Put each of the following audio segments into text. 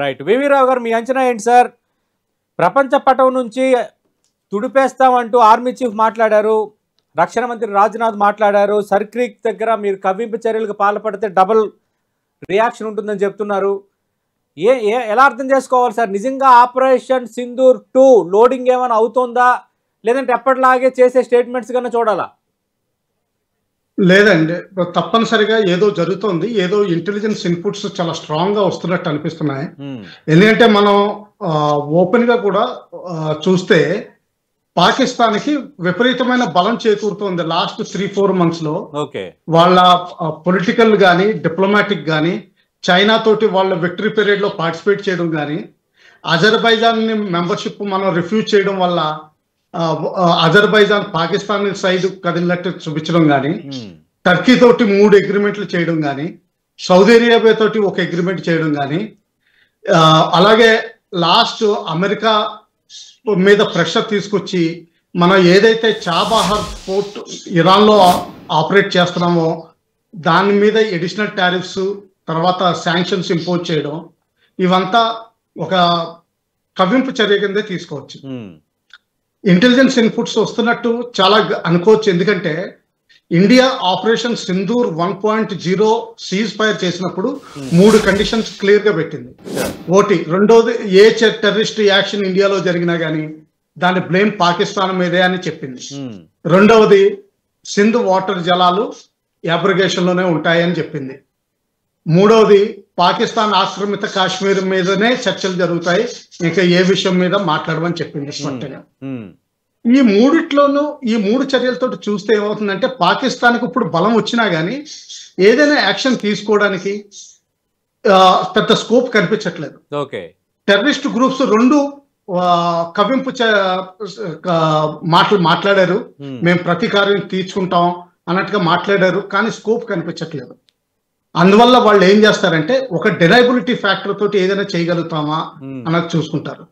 Right. వివి రావు గారు, మీ అంచనా ఏంటి సార్? ప్రపంచ పటం నుంచి తుడిపేస్తామంటూ ఆర్మీ చీఫ్ మాట్లాడారు, రక్షణ మంత్రి రాజ్నాథ్ మాట్లాడారు. సర్క్రీక్ దగ్గర మీరు కవ్వింపు చర్యలకు పాల్పడితే డబుల్ రియాక్షన్ ఉంటుందని చెప్తున్నారు. ఎలా అర్థం చేసుకోవాలి సార్? నిజంగా ఆపరేషన్ సింధూర్ 2 లోడింగ్ ఏమైనా అవుతుందా, లేదంటే ఎప్పటిలాగే చేసే స్టేట్మెంట్స్ కన్నా చూడాలా? లేదండి, తప్పనిసరిగా ఏదో జరుగుతోంది. ఏదో ఇంటెలిజెన్స్ ఇన్పుట్స్ చాలా స్ట్రాంగ్ గా వస్తున్నట్టు అనిపిస్తున్నాయి. ఎందుకంటే మనం ఓపెన్ గా కూడా చూస్తే పాకిస్తాన్ కి విపరీతమైన బలం చేకూరుతోంది లాస్ట్ 3-4 months లో. వాళ్ళ పొలిటికల్ గానీ డిప్లొమాటిక్ గానీ, చైనా తోటి వాళ్ళ విక్టరీ పీరియడ్ లో పార్టిసిపేట్ చేయడం గానీ, అజర్బైజాన్ ని మెంబర్షిప్ మనం రిఫ్యూజ్ చేయడం వల్ల అజర్బైజాన్ పాకిస్తాన్ సైడ్ కదిలినట్టు చూపించడం గానీ, టర్కీ తోటి 3 అగ్రిమెంట్లు చేయడం గానీ, సౌదీ అరేబియా తోటి 1 అగ్రిమెంట్ చేయడం గానీ, అలాగే లాస్ట్ అమెరికా మీద ప్రెషర్ తీసుకొచ్చి మనం ఏదైతే చాబహార్ పోర్ట్ ఇరాన్ లో ఆపరేట్ చేస్తున్నామో దాని మీద అడిషనల్ టారిఫ్స్, తర్వాత శాంక్షన్స్ ఇంపోజ్ చేయడం, ఇవంతా ఒక కవ్వింపు చర్య కిందే తీసుకోవచ్చు. ఇంటెలిజెన్స్ ఇన్పుట్స్ వస్తున్నట్టు చాలా అనుకోవచ్చు. ఎందుకంటే India operation Sindoor 1.0 cease fire చేసినప్పుడు 3 కండిషన్స్ క్లియర్ గా పెట్టింది. ఒకటి, రెండోది, ఏ టెర్రరిస్ట్ యాక్షన్ ఇండియాలో జరిగినా గానీ దాని బ్లేమ్ పాకిస్తాన్ మీదే అని చెప్పింది. రెండవది, సింధ్ వాటర్ జలాలు అబ్రిగేషన్ లోనే ఉంటాయని చెప్పింది. మూడవది, పాకిస్తాన్ ఆక్రమిత కాశ్మీర్ మీదనే చర్చలు జరుగుతాయి, ఇంకా ఏ విషయం మీద మాట్లాడమని చెప్పింది స్పష్టంగా. ఈ మూడిట్లోనూ ఈ 3 చర్యలతో చూస్తే ఏమవుతుందంటే పాకిస్తాన్కి ఇప్పుడు బలం వచ్చినా గానీ ఏదైనా యాక్షన్ తీసుకోవడానికి పెద్ద స్కోప్ కనిపించట్లేదు. టెర్రరిస్ట్ గ్రూప్స్ 2 కవ్వింపు మాట్లాడారు, మేము ప్రతీకారం తీర్చుకుంటాం అన్నట్టుగా మాట్లాడారు, కానీ స్కోప్ కనిపించట్లేదు. అందువల్ల వాళ్ళు ఏం చేస్తారంటే ఒక డెనైబిలిటీ ఫ్యాక్టర్ తోటి ఏదైనా చేయగలుగుతామా అన్నది చూసుకుంటారు.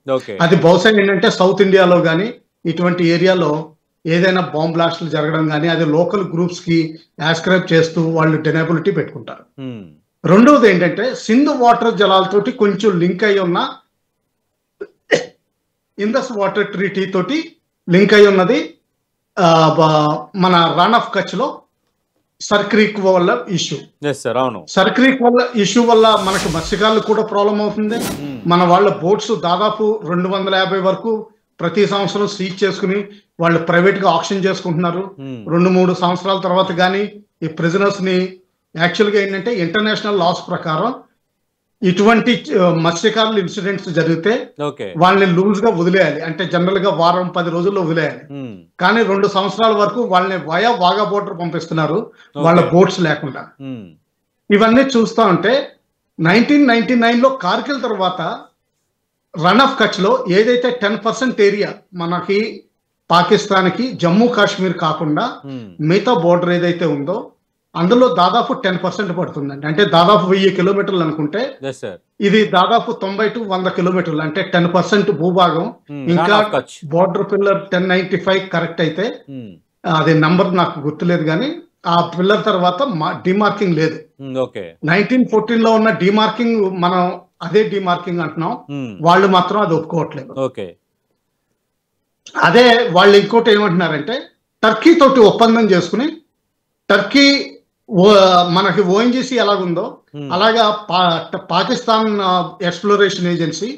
అది బహుశా ఏంటంటే సౌత్ ఇండియాలో కానీ ఇటువంటి ఏరియాలో ఏదైనా బాంబ్ బ్లాస్ట్లు జరగడం కానీ అది లోకల్ గ్రూప్స్ కి యాస్క్రైబ్ చేస్తూ వాళ్ళు డెనైబిలిటీ పెట్టుకుంటారు. రెండవది ఏంటంటే సింధు వాటర్ జలాలతోటి కొంచెం లింక్ అయి ఉన్న ఇండస్ వాటర్ ట్రీటీ తోటి లింక్ అయి ఉన్నది మన రన్ ఆఫ్ కచ్ లో సర్క్రీక్ వల్ల ఇష్యూ. సర్క్రీక్ వల్ల ఇష్యూ వల్ల మనకి మత్స్యకారులు కూడా ప్రాబ్లం అవుతుంది. మన వాళ్ళ బోట్స్ దాదాపు 250 వరకు ప్రతి సంవత్సరం సీజ్ చేసుకుని వాళ్ళు ప్రైవేట్ గా ఆక్షన్ చేసుకుంటున్నారు. 2-3 సంవత్సరాల తర్వాత కానీ ఈ ప్రిజనర్స్ ని యాక్చువల్ గా ఏంటంటే ఇంటర్నేషనల్ లాస్ ప్రకారం ఇటువంటి మత్స్యకారులు ఇన్సిడెంట్స్ జరిగితే వాళ్ళని లూజ్ గా వదిలేయాలి, అంటే జనరల్ గా 1-10 రోజుల్లో వదిలేయాలి. కానీ 2 సంవత్సరాల వరకు వాళ్ళని వయా వాగా బోర్డర్ పంపిస్తున్నారు వాళ్ళ బోట్స్ లేకుండా. ఇవన్నీ చూస్తా ఉంటే 1999 లో కార్గిల్ తర్వాత రన్ ఆఫ్ కచ్ లో ఏదైతే 10% ఏరియా మనకి పాకిస్తాన్ కి జమ్మూ కాశ్మీర్ కాకుండా మిగతా బోర్డర్ ఏదైతే ఉందో అందులో దాదాపు 10% పడుతుందండి. అంటే దాదాపు 1000 కిలోమీటర్లు అనుకుంటే ఇది దాదాపు 90-100 కిలోమీటర్లు, అంటే 10% భూభాగం. ఇంకా బోర్డర్ పిల్లర్ 1095 కరెక్ట్ అయితే, అది నంబర్ నాకు గుర్తులేదు కానీ ఆ పిల్లర్ తర్వాత డిమార్కింగ్ లేదు. 1914 లో ఉన్న డిమార్కింగ్ మనం అదే డిమార్కింగ్ అంటున్నాం, వాళ్ళు మాత్రం అది ఒప్పుకోవట్లేదు. అదే వాళ్ళు ఇంకోటి ఏమంటున్నారంటే టర్కీ తోటి ఒప్పందం చేసుకుని, టర్కీ మనకి ఓఎన్జీసీ ఎలాగుందో అలాగా పాకిస్తాన్ ఎక్స్ప్లోరేషన్ ఏజెన్సీ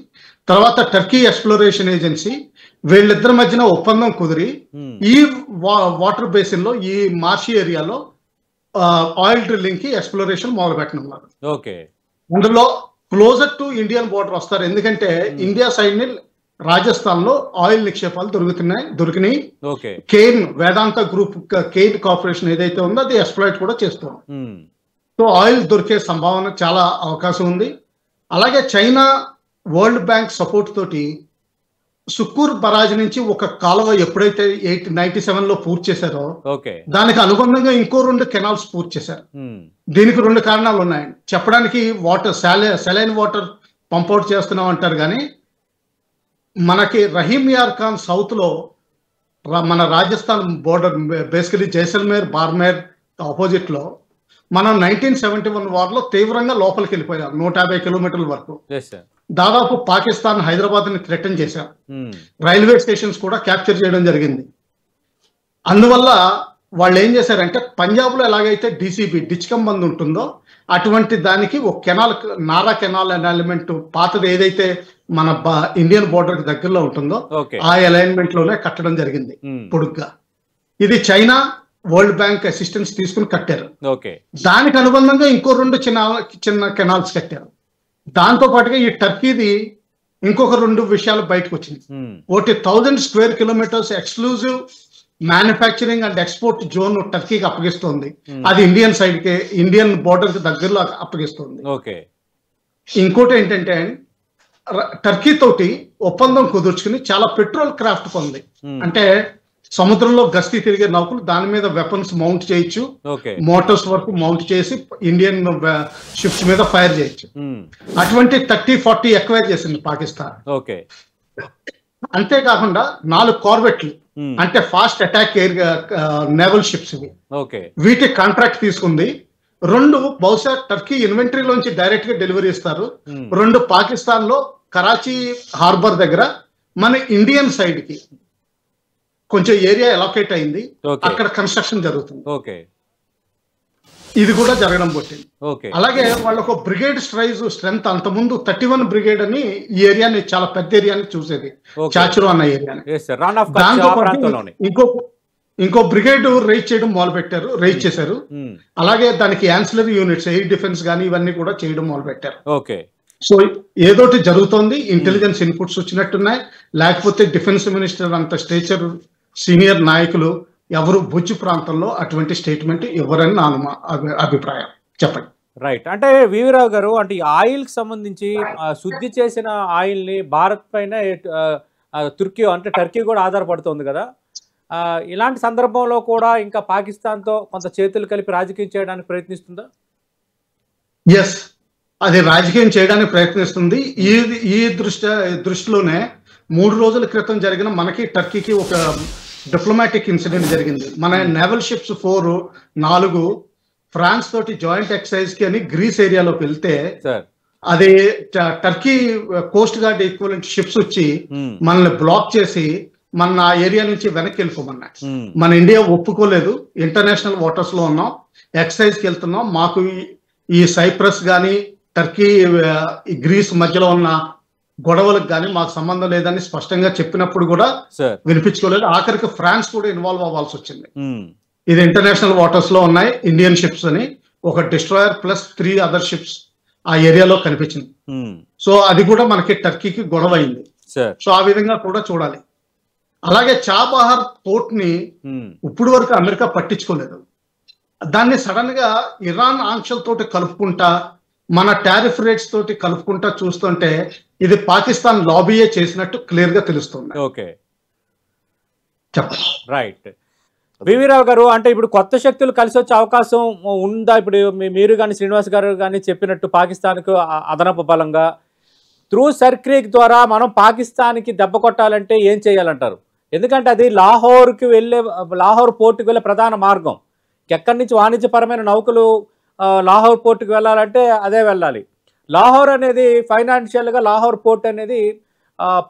తర్వాత టర్కీ ఎక్స్ప్లోరేషన్ ఏజెన్సీ వీళ్ళిద్దరి మధ్యన ఒప్పందం కుదిరి ఈ వాటర్ బేసిన్ లో ఈ మార్షి ఏరియాలో ఆయిల్ డ్రిల్లింగ్ కి ఎక్స్ప్లోరేషన్ మొదలు పెట్టనున్నారు. అందులో క్లోజర్ టు ఇండియన్ బోర్డర్ వస్తారు, ఎందుకంటే ఇండియా సైడ్ ని రాజస్థాన్ లో ఆయిల్ నిక్షేపాలు దొరికినాయి. కేన్ వేదాంత గ్రూప్ కేన్ కార్పొరేషన్ ఏదైతే ఉందో అది ఎక్స్ప్లాయిట్ కూడా చేస్తాం. సో ఆయిల్ దొరికే సంభావన చాలా అవకాశం ఉంది. అలాగే చైనా వరల్డ్ బ్యాంక్ సపోర్ట్ తోటి సుక్కూర్ బరాజ్ నుంచి ఒక కాలువ ఎప్పుడైతే 97 లో పూర్తి చేశారో దానికి అనుబంధంగా ఇంకో 2 కెనాల్స్ పూర్తి చేశారు. దీనికి 2 కారణాలు ఉన్నాయండి చెప్పడానికి. వాటర్ సెలైన్ వాటర్ పంప్అవుట్ చేస్తున్నాం అంటారు, కానీ మనకి రహీం యార్ ఖాన్ సౌత్ లో మన Rajasthan border basically Jaisalmer Barmer opposite లో మనం 1971 వార్ లో తీవ్రంగా లోపలికి వెళ్ళిపోయాం 150 కిలోమీటర్ల వరకు. దాదాపు పాకిస్తాన్ హైదరాబాద్ని థ్రెటన్ చేశారు. రైల్వే స్టేషన్స్ కూడా క్యాప్చర్ చేయడం జరిగింది. అందువల్ల వాళ్ళు ఏం చేశారంటే పంజాబ్లో ఎలాగైతే DCB డిచ్కమ్ బంద్ ఉంటుందో అటువంటి దానికి ఒక కెనాల్, నారా కెనాల్ అనే ఎలిమెంట్ పాతది ఏదైతే మన ఇండియన్ బోర్డర్ కి దగ్గరలో ఉంటుందో ఆ అలైన్మెంట్ లోనే కట్టడం జరిగింది పొడుగ్గా. ఇది చైనా వరల్డ్ బ్యాంక్ అసిస్టెన్స్ తీసుకుని కట్టారు. దానికి అనుబంధంగా ఇంకో 2 చిన్న కెనాల్స్ కట్టారు. దాంతో పాటుగా ఈ టర్కీది ఇంకొక 2 విషయాలు బయటకు వచ్చింది. ఒకటి 1000 square kilometres exclusive manufacturing and export zone టర్కీకి అప్పగిస్తుంది. అది ఇండియన్ సైడ్ కి, ఇండియన్ బోర్డర్ కి దగ్గరలో అప్పగిస్తుంది. ఇంకోటి ఏంటంటే టర్కీ తోటి ఒప్పందం కుదుర్చుకుని చాలా పెట్రోల్ క్రాఫ్ట్ పొంది, అంటే సముద్రంలో గస్తీ తిరిగే నౌకలు దాని మీద వెపన్స్ మౌంట్ చేయొచ్చు, మోటార్స్ వరకు మౌంట్ చేసి ఇండియన్ షిప్స్ మీద ఫైర్ చేయొచ్చు. అటువంటి 30-40 ఎక్వైర్ చేసింది పాకిస్తాన్. అంతేకాకుండా 4 కార్వెట్లు, అంటే fast attack air naval ships ఇవి, వీటి కాంట్రాక్ట్ తీసుకుంది. 2 బహుశా టర్కీ ఇన్వెంటరీలోంచి డైరెక్ట్ గా డెలివరీ ఇస్తారు. 2 పాకిస్తాన్ లో కరాచీ హార్బర్ దగ్గర మన ఇండియన్ సైడ్ కి కొంచెం ఏరియా ఎలాకేట్ అయింది, అక్కడ కన్స్ట్రక్షన్ జరుగుతుంది. ఇది కూడా జరగడం పుట్టింది. అలాగే వాళ్ళకు బ్రిగేడ్ స్ట్రెంత్ అంతకుముందు 31 బ్రిగేడ్ అని ఈ ఏరియాని, చాలా పెద్ద ఏరియాని చూసేది, చాచురు అన్న ఏరియాని. దాంతో పాటు ఇంకో బ్రిగేడ్ రైజ్ చేయడం రైజ్ చేశారు. అలాగే దానికి యాన్సిలరీ యూనిట్స్, ఎయిర్ డిఫెన్స్ కానీ ఇవన్నీ కూడా చేయడం మొదలు పెట్టారు. సో ఏదోటి జరుగుతోంది. ఇంటెలిజెన్స్ ఇన్పుట్స్ వచ్చినట్టున్నాయి, లేకపోతే డిఫెన్స్ మినిస్టర్ అంత స్టేచర్ సీనియర్ నాయకులు ఎవరు భుజ్ ప్రాంతంలో అటువంటి స్టేట్మెంట్ ఇవ్వరని నా అభిప్రాయం. చెప్పండి. రైట్. అంటే వీవీరావు గారు, అంటే ఆయిల్ కి సంబంధించి శుద్ధి చేసిన ఆయిల్ ని భారత్ పైన తుర్కీ, అంటే టర్కీ కూడా ఆధారపడుతుంది కదా. ఇలాంటి సందర్భంలో కూడా ఇంకా పాకిస్తాన్ తో కొంత చేతులు కలిపి రాజకీయం చేయడానికి ప్రయత్నిస్తుందా? ఎస్, అది రాజకీయం చేయడానికి ప్రయత్నిస్తుంది. ఈ దృష్టిలోనే 3 రోజుల క్రితం జరిగిన మనకి టర్కీకి ఒక డిప్లొమాటిక్ ఇన్సిడెంట్ జరిగింది. మన నేవల్ షిప్స్ 4 ఫ్రాన్స్ తోటి జాయింట్ ఎక్సైజ్ కి అని గ్రీస్ ఏరియాలోకి వెళ్తే అది Turkey coast guard equivalent ships వచ్చి మనల్ని బ్లాక్ చేసి మన ఆ ఏరియా నుంచి వెనక్కి వెళ్ళిపోమన్నాయి. మన ఇండియా ఒప్పుకోలేదు. ఇంటర్నేషనల్ వాటర్స్ లో ఉన్నాం, ఎక్సైజ్ కి వెళ్తున్నాం, మాకు ఈ సైప్రస్ గాని టర్కీ గ్రీస్ మధ్యలో ఉన్న గొడవలకు కానీ మాకు సంబంధం లేదని స్పష్టంగా చెప్పినప్పుడు కూడా వినిపించుకోలేదు. ఆఖరికి ఫ్రాన్స్ కూడా ఇన్వాల్వ్ అవ్వాల్సి వచ్చింది. ఇది ఇంటర్నేషనల్ వాటర్స్ లో ఉన్నాయి ఇండియన్ షిప్స్ అని, ఒక డిస్ట్రాయర్ ప్లస్ 3 అదర్ షిప్స్ ఆ ఏరియాలో కనిపించింది. సో అది కూడా మనకి టర్కీకి గొడవ అయింది. సో ఆ విధంగా కూడా చూడాలి. అలాగే చాబహార్ పోర్ట్ ని ఇప్పుడు వరకు అమెరికా పట్టించుకోలేదు. దాన్ని సడన్ గా ఇరాన్ ఆంక్షలతోటి కలుపుకుంటా, మన టారిఫ్ రేట్స్ తోటి కలుపుకుంటా చూస్తుంటే ఇది పాకిస్తాన్ లాబీయే చేసినట్టు క్లియర్ గా తెలుస్తుంది. చెప్పండి. రైట్. వీవీరావు గారు, అంటే ఇప్పుడు కొత్త శక్తులు కలిసి వచ్చే అవకాశం ఉందా? ఇప్పుడు మీరు కానీ శ్రీనివాస్ గారు కానీ చెప్పినట్టు పాకిస్తాన్కు అదనపు బలంగా త్రూ సర్క్రీక్ ద్వారా మనం పాకిస్తాన్కి దెబ్బ కొట్టాలంటే ఏం చేయాలంటారు? ఎందుకంటే అది లాహోర్ పోర్టుకు వెళ్ళే ప్రధాన మార్గం. ఎక్కడి నుంచి వాణిజ్యపరమైన నౌకలు లాహోర్ పోర్టుకు వెళ్ళాలంటే అదే వెళ్ళాలి. లాహోర్ అనేది ఫైనాన్షియల్గా లాహోర్ పోర్ట్ అనేది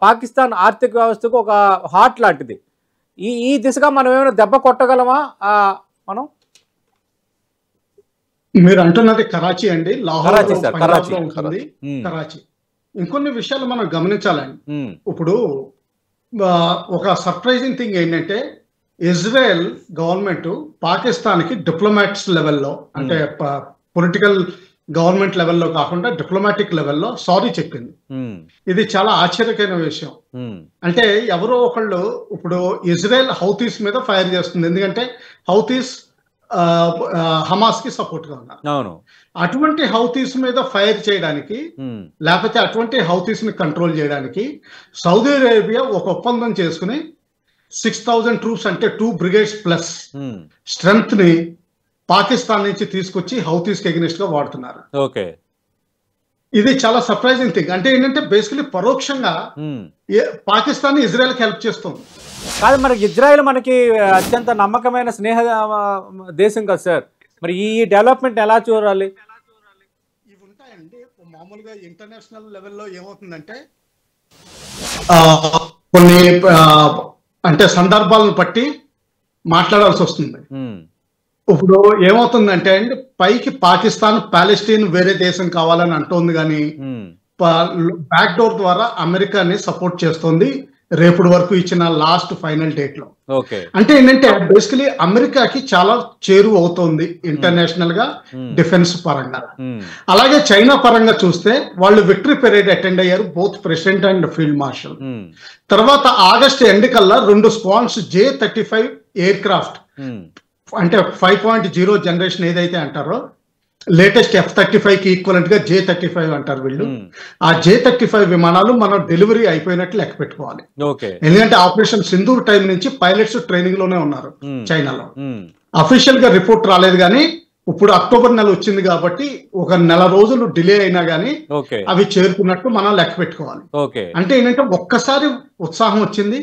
పాకిస్తాన్ ఆర్థిక వ్యవస్థకు ఒక హార్ట్ లాంటిది. ఈ దిశగా మనం ఏమైనా దెబ్బ కొట్టగలమా? మనం మీరు అంటున్నది కరాచీ అండి, లాహోర్ ఉంటుంది కరాచీ. ఇంకొన్ని విషయాలు మనం గమనించాలండి. ఇప్పుడు ఒక సర్ప్రైజింగ్ థింగ్ ఏంటంటే ఇజ్రాయెల్ గవర్నమెంట్ పాకిస్తాన్ కి డిప్లొమాట్స్ లెవెల్లో, అంటే పొలిటికల్ గవర్నమెంట్ లెవెల్లో కాకుండా డిప్లొమాటిక్ లెవెల్లో సారీ చెప్పింది. ఇది చాలా ఆశ్చర్యకరమైన విషయం. అంటే ఎవరో ఒకళ్ళు ఇప్పుడు ఇజ్రాయెల్ హౌతీస్ మీద ఫైర్ చేస్తుంది, ఎందుకంటే హౌతీస్ హమాస్ కి సపోర్ట్ గా ఉన్నారు. అటువంటి హౌతీస్ మీద ఫైర్ చేయడానికి, లేకపోతే అటువంటి హౌతీస్ ని కంట్రోల్ చేయడానికి సౌదీ అరేబియా ఒక ఒప్పందం చేసుకుని 6,000 ట్రూప్స్, అంటే 2 బ్రిగేడ్స్ ప్లస్ స్ట్రెంగ్త్ ని పాకిస్తాన్ నుంచి తీసుకొచ్చి హౌతీస్ కి ఎగనిస్ట్ గా వాడుతున్నారు. ఇది చాలా సర్ప్రైజింగ్ థింగ్. అంటే ఏంటంటే బేసికలీ పరోక్షంగా పాకిస్తాన్ ఇజ్రాయెల్ కి హెల్ప్ చేస్తుంది. కాదు, మరి ఇజ్రాయెల్ మనకి అత్యంత నమ్మకమైన స్నేహ దేశం కదా సార్. మరి ఈ డెవలప్మెంట్ ఎలా చూడాలి? ఇవి ఉంటాయండి. మామూలుగా ఇంటర్నేషనల్ లెవెల్లో ఏమవుతుందంటే కొన్ని అంటే సందర్భాలను బట్టి మాట్లాడాల్సి వస్తుంది. ఇప్పుడు ఏమవుతుందంటే అండి, పైకి పాకిస్తాన్ పాలెస్టీన్ వేరే దేశం కావాలని అంటోంది, కానీ బ్యాక్ డోర్ ద్వారా అమెరికాని సపోర్ట్ చేస్తోంది రేపటి వరకు ఇచ్చిన లాస్ట్ ఫైనల్ డేట్ లో. అంటే ఏంటంటే బేసికలీ అమెరికాకి చాలా చేరువ అవుతోంది ఇంటర్నేషనల్ గా డిఫెన్స్ పరంగా. అలాగే చైనా పరంగా చూస్తే వాళ్ళు విక్టరీ పెరేడ్ అటెండ్ అయ్యారు, both president and field marshal. తర్వాత ఆగస్ట్ ఎండ్ కల్లా 2 స్క్వాడ్స్ J-35 ఎయిర్ క్రాఫ్ట్ అంటే 5.0 జనరేషన్ ఏదైతే అంటారో లేటెస్ట్ F-35 కి ఈక్వలెంట్ గా J-35 అంటారు వీళ్ళు. ఆ J-35 విమానాలు మనం డెలివరీ అయిపోయినట్లు లెక్క పెట్టుకోవాలి. ఎందుకంటే ఆపరేషన్ సింధూర్ టైం నుంచి పైలట్స్ ట్రైనింగ్ లోనే ఉన్నారు చైనాలో. అఫీషియల్ గా రిపోర్ట్ రాలేదు, కానీ ఇప్పుడు అక్టోబర్ నెల వచ్చింది కాబట్టి 1 నెల రోజులు డిలే అయినా గానీ అవి చేరుకున్నట్టు మనం లెక్క పెట్టుకోవాలి. అంటే ఏంటంటే ఒక్కసారి ఉత్సాహం వచ్చింది,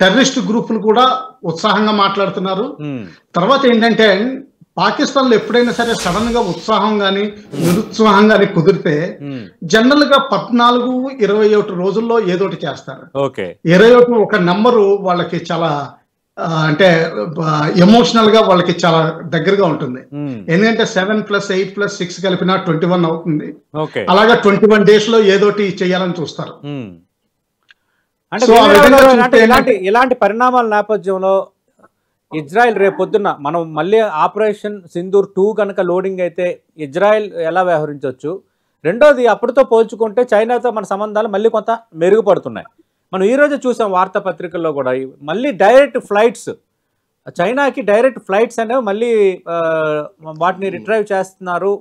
టెర్రరిస్ట్ గ్రూపులు కూడా ఉత్సాహంగా మాట్లాడుతున్నారు. తర్వాత ఏంటంటే పాకిస్తాన్ లో ఎప్పుడైనా సరే సడన్ గా ఉత్సాహం గాని నిరుత్సాహం గాని కుదిరితే జనరల్ గా 14-21 రోజుల్లో ఏదోటి చేస్తారు. 21 ఒక నెంబరు వాళ్ళకి చాలా అంటే ఎమోషనల్ గా వాళ్ళకి చాలా దగ్గరగా ఉంటుంది. ఎందుకంటే 7+8+6 కలిపినా 21 అవుతుంది. అలాగా 21 days లో ఏదోటి చేయాలని చూస్తారు. అంటే ఇలాంటి పరిణామాల నేపథ్యంలో ఇజ్రాయెల్ రేపొద్దున మనం మళ్ళీ ఆపరేషన్ సింధూర్ 2 కనుక లోడింగ్ అయితే ఇజ్రాయెల్ ఎలా వ్యవహరించవచ్చు? రెండోది, అప్పటితో పోల్చుకుంటే చైనాతో మన సంబంధాలు మళ్ళీ కొంత మెరుగుపడుతున్నాయి. మనం ఈరోజు చూసాం వార్తాపత్రికల్లో కూడా మళ్ళీ డైరెక్ట్ ఫ్లైట్స్, చైనాకి డైరెక్ట్ ఫ్లైట్స్ అనేవి మళ్ళీ వాటిని రిట్రైవ్ చేస్తున్నారు.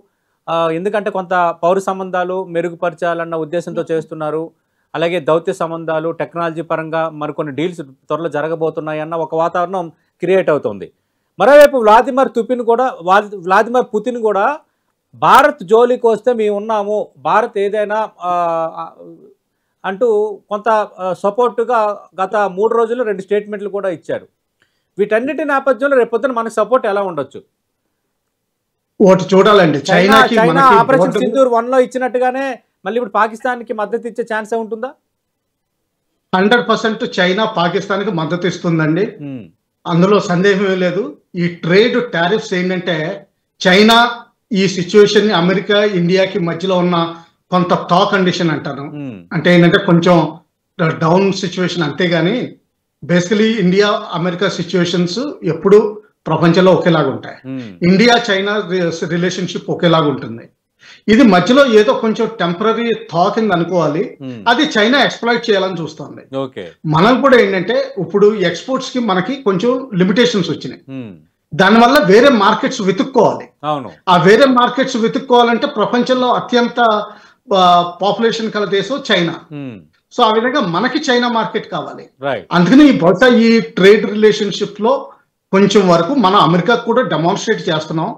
ఎందుకంటే కొంత పౌర సంబంధాలు మెరుగుపరచాలన్న ఉద్దేశంతో చేస్తున్నారు. అలాగే దౌత్య సంబంధాలు, టెక్నాలజీ పరంగా మరికొన్ని డీల్స్ త్వరలో జరగబోతున్నాయన్న ఒక వాతావరణం క్రియేట్ అవుతుంది. మరోవైపు వ్లాదిమిర్ పుతిన్ కూడా భారత్ జోలికి వస్తే మేము ఉన్నాము, భారత్ ఏదైనా అంటూ కొంత సపోర్టుగా గత 3 రోజుల్లో 2 స్టేట్మెంట్లు కూడా ఇచ్చారు. వీటన్నిటి నేపథ్యంలో రేపొద్దున మనకు సపోర్ట్ ఎలా ఉండొచ్చు? ఒకటి చూడాలండి, చైనా ఆపరేషన్ సింధూర్ 1లో ఇచ్చినట్టుగానే మళ్ళీ ఇప్పుడు పాకిస్తాన్ కి మద్దతు ఇచ్చే ఛాన్స్ ఉంటుందా? 100% చైనా పాకిస్తాన్ కి మద్దతు ఇస్తుందండి, అందులో సందేహమే లేదు. ఈ ట్రేడ్ టారిఫ్స్ ఏంటంటే చైనా ఈ సిచ్యువేషన్ ని అమెరికా ఇండియాకి మధ్యలో ఉన్న కొంత థా కండిషన్ అంటాను. అంటే ఏంటంటే కొంచెం డౌన్ సిచ్యువేషన్, అంతేగాని బేసికలీ ఇండియా అమెరికా సిచ్యువేషన్స్ ఎప్పుడు ప్రపంచంలో ఒకేలాగా ఉంటాయి. ఇండియా చైనా రిలేషన్షిప్ ఒకేలాగా ఉంటుంది. ఇది మధ్యలో ఏదో కొంచెం టెంపరీ థా కింద అనుకోవాలి. అది చైనా ఎక్స్ప్లాయిట్ చేయాలని చూస్తుంది. మనం కూడా ఏంటంటే ఇప్పుడు ఎక్స్పోర్ట్స్ కి మనకి కొంచెం లిమిటేషన్స్ వచ్చినాయి, దానివల్ల వేరే మార్కెట్స్ వెతుక్కోవాలి. ఆ వేరే మార్కెట్స్ వెతుక్కోవాలంటే ప్రపంచంలో అత్యంత పాపులేషన్ కల దేశం చైనా. సో ఆ విధంగా మనకి చైనా మార్కెట్ కావాలి. అందుకని బహుశా ఈ ట్రేడ్ రిలేషన్షిప్ లో కొంచెం వరకు మనం అమెరికాకు కూడా డెమాన్స్ట్రేట్ చేస్తున్నాం,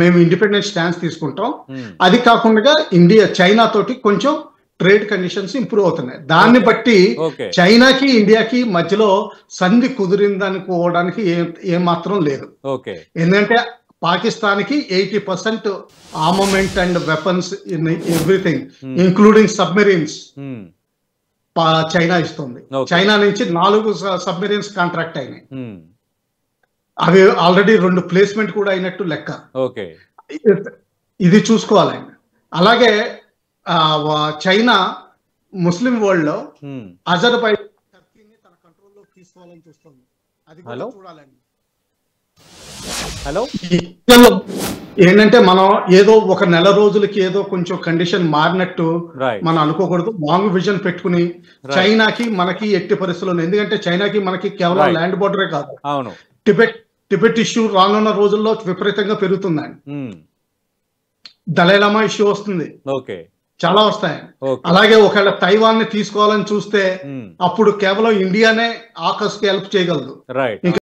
మేము ఇండిపెండెంట్ స్టాన్స్ తీసుకుంటాం. అది కాకుండా ఇండియా చైనా తోటి కొంచెం ట్రేడ్ కండిషన్స్ ఇంప్రూవ్ అవుతున్నాయి. దాన్ని బట్టి చైనాకి ఇండియాకి మధ్యలో సంధి కుదిరిందనుకోవడానికి ఏమాత్రం లేదు. ఎందుకంటే పాకిస్తాన్ కి 80% armament and weapons in everything including submarines China ఇస్తుంది. చైనా నుంచి 4 సబ్మెరీన్స్ కాంట్రాక్ట్ అయినాయి, అవి ఆల్రెడీ 2 ప్లేస్మెంట్ కూడా అయినట్టు లెక్క. ఇది చూసుకోవాలండి. అలాగే చైనా ముస్లిం వరల్డ్ లో అజర్బైజాన్ టర్కీని తన కంట్రోల్లో తీసుకోవాలని చూస్తుంది. అది కూడా చూడాలండి. ఏంటంటే మనం ఏదో 1 నెల రోజులకి ఏదో కొంచెం కండిషన్ మారినట్టు మనం అనుకోకూడదు. లాంగ్ విజన్ పెట్టుకుని చైనాకి మనకి ఎట్టి పరిస్థితుల్లో, ఎందుకంటే చైనాకి మనకి కేవలం ల్యాండ్ బోర్డరే కాదు, టిబెట్ ఇష్యూ రానున్న రోజుల్లో విపరీతంగా పెరుగుతుందండి. దలైలామా ఇష్యూ వస్తుంది, చాలా వస్తాయి. అలాగే ఒకవేళ తైవాన్ ని తీసుకోవాలని చూస్తే అప్పుడు కేవలం ఇండియానే ఆకస్కి హెల్ప్ చేయగలదు.